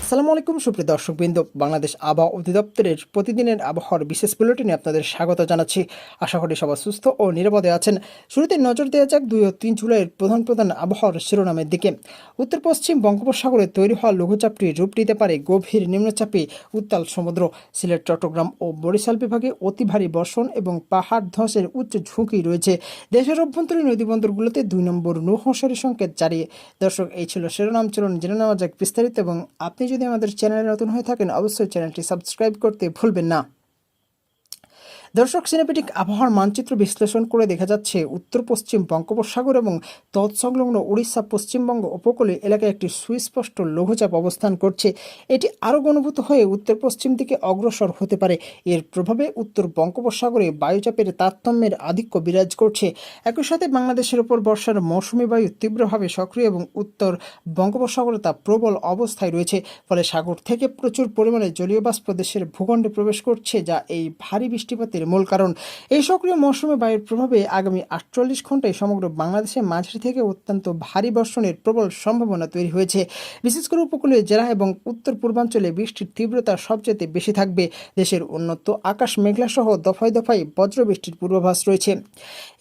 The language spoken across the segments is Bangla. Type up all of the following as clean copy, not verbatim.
আসসালামু আলাইকুম সুপ্রিয় দর্শকবৃন্দ, বাংলাদেশ আবহাওয়া অধিদপ্তরের প্রতিদিনের আবহাওয়ার বিশেষ বুলেটিনে আপনাদের স্বাগত জানাচ্ছি। আশা করি সবাই সুস্থ ও নিরাপদে আছেন। শুরুতে নজর দেওয়া যাক 2 ও 3 জুলাইয়ের প্রধান আবহাওয়ার শিরোনামের দিকে। উত্তর পশ্চিম বঙ্গোপসাগরে তৈরি হওয়া লঘুচাপটি রূপ নিতে পারে গভীর নিম্নচাপে উত্তাল সমুদ্র। সিলেট, চট্টগ্রাম ও বরিশাল বিভাগে অতি ভারী বর্ষণ এবং পাহাড় ধসের উচ্চ ঝুঁকি রয়েছে। দেশের অভ্যন্তরীণ নদীবন্দরগুলোতে 2 নম্বর নৌহসারি সংকেত জারি। দর্শক, এই ছিল শিরোনাম। চলুন জেনে নেওয়া যাক বিস্তারিত। এবং আপনি যদি আমাদের চ্যানেলে নতুন হয়ে থাকেন, অবশ্যই চ্যানেলটি সাবস্ক্রাইব করতে ভুলবেন না। দর্শক, সিনেপেটিক আবহাওয়ার মানচিত্র বিশ্লেষণ করে দেখা যাচ্ছে উত্তর পশ্চিম বঙ্গোপসাগর এবং তৎসংলগ্ন উড়িষ্যা পশ্চিমবঙ্গ উপকূলে এলাকায় একটি সুস্পষ্ট লঘুচাপ অবস্থান করছে। এটি আরও ঘনীভূত হয়ে উত্তর পশ্চিম দিকে অগ্রসর হতে পারে। এর প্রভাবে উত্তর বঙ্গোপসাগরে বায়ুচাপের তারতম্যের আধিক্য বিরাজ করছে। একই সাথে বাংলাদেশের ওপর বর্ষার মৌসুমী বায়ু তীব্রভাবে সক্রিয় এবং উত্তর বঙ্গোপসাগরে তা প্রবল অবস্থায় রয়েছে। ফলে সাগর থেকে প্রচুর পরিমাণে জলীয় বাষ্প দেশের ভূখণ্ডে প্রবেশ করছে, যা এই ভারী বৃষ্টিপাতের মূল কারণ। এই সক্রিয় মৌসুমী বায়ুর প্রভাবে আগামী 48 ঘন্টায় সমগ্র বাংলাদেশে মাঝারি থেকে অত্যন্ত ভারী বর্ষণের প্রবল সম্ভাবনা তৈরি হয়েছে। বিশেষ করে উপকূলীয় জেলা এবং উত্তর পূর্বাঞ্চলে বৃষ্টির তীব্রতা সবচেয়ে বেশি থাকবে। দেশের উন্নত আকাশ মেঘলা সহ দফায় দফায় বজ্রবৃষ্টির পূর্বাভাস রয়েছে।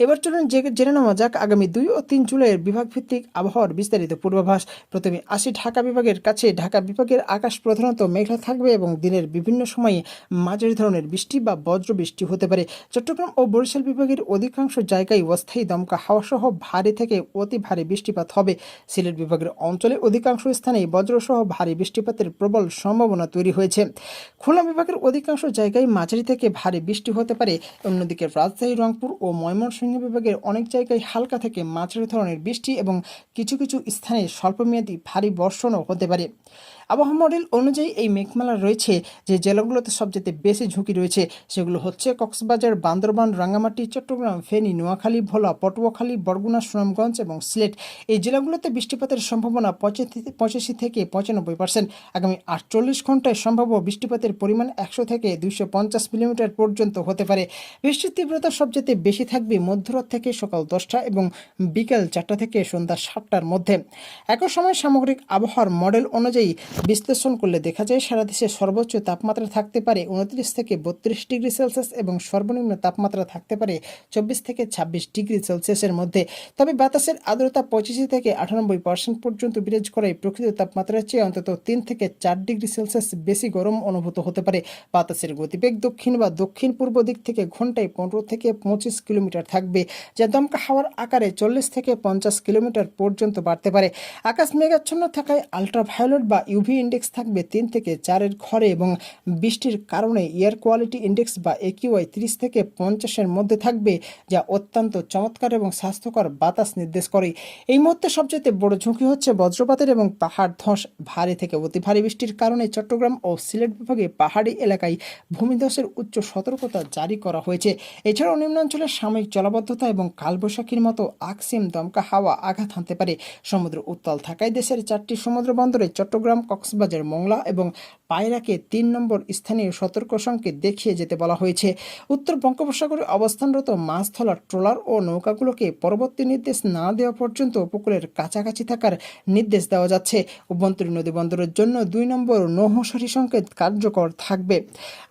এবার চলুন জেনে নেওয়া যাক আগামী 2 ও 3 জুলাইয়ের বিভাগভিত্তিক আবহাওয়ার বিস্তারিত পূর্বাভাস। প্রথমে আসি ঢাকা বিভাগের কাছে। ঢাকা বিভাগের আকাশ প্রধানত মেঘলা থাকবে এবং দিনের বিভিন্ন সময়ে মাঝারি ধরনের বৃষ্টি বা বজ্রবৃষ্টি হতে পারে। চট্টগ্রাম ও বরিশাল বিভাগের অধিকাংশ জায়গায় অস্থায়ী দমকা হাওয়া সহ ভারী থেকে অতি ভারী বৃষ্টিপাত হবে। সিলেট বিভাগের অঞ্চলে অধিকাংশ স্থানেই বজ্রসহ ভারী বৃষ্টিপাতের প্রবল সম্ভাবনা তৈরি হয়েছে। খুলনা বিভাগের অধিকাংশ জায়গায় মাঝারি থেকে ভারী বৃষ্টি হতে পারে। অন্যদিকে রাজশাহী, রংপুর ও ময়মনসিংহ বিভাগের অনেক জায়গায় হালকা থেকে মাঝারি ধরনের বৃষ্টি এবং কিছু কিছু স্থানে স্বল্পমেয়াদী ভারী বর্ষণও হতে পারে। আবহাওয়া মডেল অনুযায়ী এই মেঘমালা রয়েছে যে জেলাগুলোতে সবচেয়ে বেশি ঝুঁকি রয়েছে সেগুলো হচ্ছে কক্সবাজার, বান্দরবান, রাঙ্গামাটি, চট্টগ্রাম, ফেনী, নোয়াখালী, ভোলা, পটুয়াখালী, বরগুনা, সুনামগঞ্জ এবং সিলেট। এই জেলাগুলোতে বৃষ্টিপাতের সম্ভাবনা 85 থেকে 95%। আগামী 48 ঘন্টায় সম্ভাব্য বৃষ্টিপাতের পরিমাণ 100 থেকে 250 মিলিমিটার পর্যন্ত হতে পারে। বৃষ্টির তীব্রতা সবচেয়ে বেশি থাকবে মধ্যরাত থেকে সকাল 10টা এবং বিকেল 4টা থেকে সন্ধ্যা 7টার মধ্যে। একই সময় সামগ্রিক আবহাওয়ার মডেল অনুযায়ী বিশ্লেষণ করলে দেখা যায় সারা দেশে সর্বোচ্চ তাপমাত্রা থাকতে পারে 29 থেকে 32 ডিগ্রি সেলসিয়াস এবং সর্বনিম্ন তাপমাত্রা থাকতে পারে 24 থেকে 26 ডিগ্রি সেলসিয়াসের মধ্যে। তবে বাতাসের আর্দ্রতা 85 থেকে 98% পর্যন্ত বিরাজ করায় প্রকৃত তাপমাত্রার চেয়ে অন্তত 3 থেকে 4 ডিগ্রি সেলসিয়াস বেশি গরম অনুভূত হতে পারে। বাতাসের গতিবেগ দক্ষিণ বা দক্ষিণ পূর্ব দিক থেকে ঘন্টায় 15 থেকে 25 কিলোমিটার থাকবে, যা দমকা হাওয়ার আকারে 40 থেকে 50 কিলোমিটার পর্যন্ত বাড়তে পারে। আকাশ মেঘাচ্ছন্ন থাকায় আলট্রাভায়োলেট বা ইউভি ইন্ডেক্স থাকবে 3 থেকে 4-এর ঘরে এবং বৃষ্টির কারণে এয়ার কোয়ালিটি ইন্ডেক্স বা একিউআই 30 থেকে 50-এর মধ্যে থাকবে, যা অত্যন্ত চমৎকার এবং স্বাস্থ্যকর বাতাস নির্দেশ করে। এই মুহূর্তে সবচেয়ে বড় ঝুঁকি হচ্ছে বজ্রপাতের এবং পাহাড় ধস। ভারী থেকে অতি ভারী বৃষ্টির কারণে চট্টগ্রাম ও সিলেট বিভাগে পাহাড়ি এলাকায় ভূমিধসের উচ্চ সতর্কতা জারি করা হয়েছে। এছাড়াও নিম্নাঞ্চলের সাময়িক জলাবদ্ধতা এবং কালবৈশাখীর মতো আকস্মিক দমকা হাওয়া আঘাত হানতে পারে। সমুদ্র উত্তাল থাকায় দেশের 4টি সমুদ্র বন্দরে চট্টগ্রাম, কক্সবাজার, মোংলা এবং পায়রাকে 3 নম্বর স্থানীয় সতর্ক সংকেত দেখিয়ে যেতে বলা হয়েছে। উত্তর বঙ্গোপসাগরে অবস্থানরত মাছ ধরার ট্রলার ও নৌকাগুলোকে পরবর্তী নির্দেশ না দেওয়া পর্যন্ত উপকূলের কাছাকাছি থাকার নির্দেশ দেওয়া যাচ্ছে। অভ্যন্তরীণ নদীবন্দরের জন্য 2 নম্বর নৌহসারি সংকেত কার্যকর থাকবে।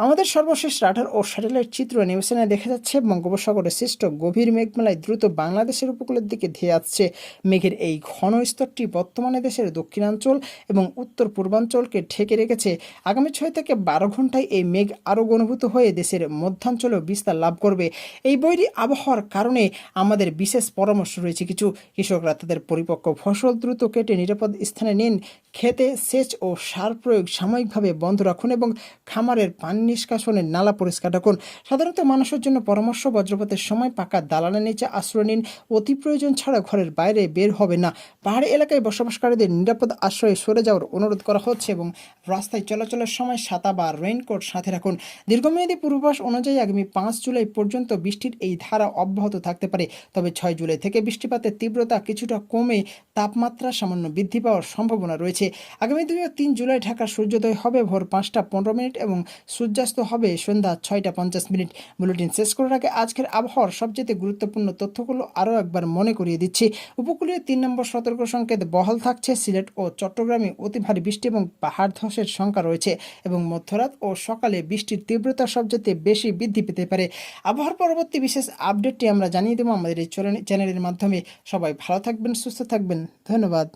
আমাদের সর্বশেষ রাডার ও স্যাটেলাইট চিত্র নিউজেনে দেখা যাচ্ছে বঙ্গোপসাগরে সৃষ্ট গভীর মেঘমালায় দ্রুত বাংলাদেশের উপকূলের দিকে ধেয়ে আসছে। মেঘের এই ঘন স্তরটি বর্তমানে দেশের দক্ষিণাঞ্চল এবং উত্তর পূর্বাঞ্চলকে ঢেকে রেখেছে। আগামী 6 থেকে 12 ঘন্টায় এই মেঘ আরও ঘনীভূত হয়ে দেশের মধ্যাঞ্চলেও বিস্তার লাভ করবে। এই বৈরী আবহাওয়ার কারণে আমাদের বিশেষ পরামর্শ রয়েছে কিছু। কৃষকরা তাদের পরিপক্ক ফসল দ্রুত কেটে নিরাপদ স্থানে নিন। খেতে সেচ ও সার প্রয়োগ সাময়িকভাবে বন্ধ রাখুন এবং খামারের পানি নিষ্কাশনের নালা পরিষ্কার রাখুন। সাধারণত মানুষের জন্য পরামর্শ, বজ্রপাতের সময় পাকা দালানের নিচে আশ্রয় নিন। অতি প্রয়োজন ছাড়া ঘরের বাইরে বের হবে না। পাহাড়ি এলাকায় বসবাসকারীদের নিরাপদ আশ্রয়ে সরে যাওয়ার অনুরোধ করা হচ্ছে এবং রাস্তায় চলাচলের সময় ছাতা বা রেইনকোট সাথে রাখুন। দীর্ঘমেয়াদী পূর্বাভাস অনুযায়ী আগামী 5 জুলাই পর্যন্ত বৃষ্টির এই ধারা অব্যাহত থাকতে পারে। তবে 6 জুলাই থেকে বৃষ্টিপাতের তীব্রতা কিছুটা কমে তাপমাত্রা সামান্য বৃদ্ধি পাওয়ার সম্ভাবনা রয়েছে। আগামী 2 ও 3 জুলাই ঢাকার সূর্যোদয় হবে ভোর 5টা 15 মিনিট এবং সূর্যাস্ত হবে সন্ধ্যা 6টা 50 মিনিট। বুলেটিন শেষ করার আগে আজকের আবহাওয়ার সবচেয়ে গুরুত্বপূর্ণ তথ্যগুলো আরও একবার মনে করিয়ে দিচ্ছি। উপকূলীয় 3 নম্বর সতর্ক সংকেত বহাল থাকছে। সিলেট ও চট্টগ্রামে অতি ভারী বৃষ্টি এবং পাহাড় ধসের শঙ্কা রয়েছে এবং মধ্যরাত ও সকালে বৃষ্টির তীব্রতা সবচেয়ে বেশি বৃদ্ধি পেতে পারে। আবহাওয়ার পরবর্তী বিশেষ আপডেটটি আমরা জানিয়ে দেবো আমাদের এই চ্যানেলের মাধ্যমে। সবাই ভালো থাকবেন, সুস্থ থাকবেন। ধন্যবাদ।